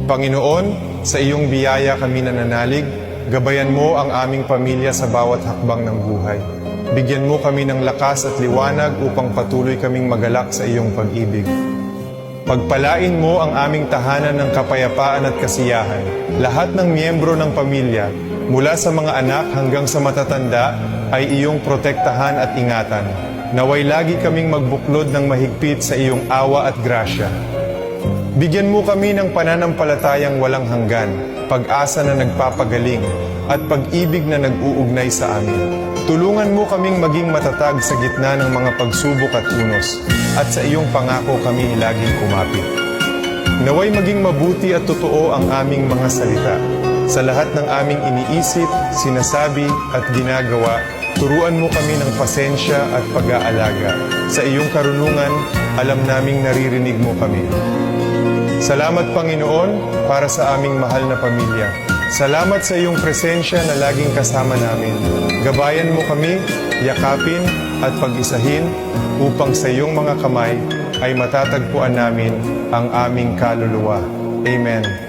Panginoon, sa iyong biyaya kami nananalig, gabayan mo ang aming pamilya sa bawat hakbang ng buhay. Bigyan mo kami ng lakas at liwanag upang patuloy kaming magalak sa iyong pag-ibig. Pagpalain mo ang aming tahanan ng kapayapaan at kasiyahan. Lahat ng miyembro ng pamilya, mula sa mga anak hanggang sa matatanda, ay iyong protektahan at ingatan. Naway lagi kaming magbuklod ng mahigpit sa iyong awa at grasya. Bigyan mo kami ng pananampalatayang walang hanggan, pag-asa na nagpapagaling, at pag-ibig na nag-uugnay sa amin. Tulungan mo kaming maging matatag sa gitna ng mga pagsubok at unos, at sa iyong pangako kami laging kumapit. Naway maging mabuti at totoo ang aming mga salita. Sa lahat ng aming iniisip, sinasabi at ginagawa, turuan mo kami ng pasensya at pag-aalaga. Sa iyong karunungan, alam naming naririnig mo kami. Salamat Panginoon para sa aming mahal na pamilya. Salamat sa iyong presensya na laging kasama namin. Gabayan mo kami, yakapin at pag-isahin upang sa iyong mga kamay ay matatagpuan namin ang aming kaluluwa. Amen.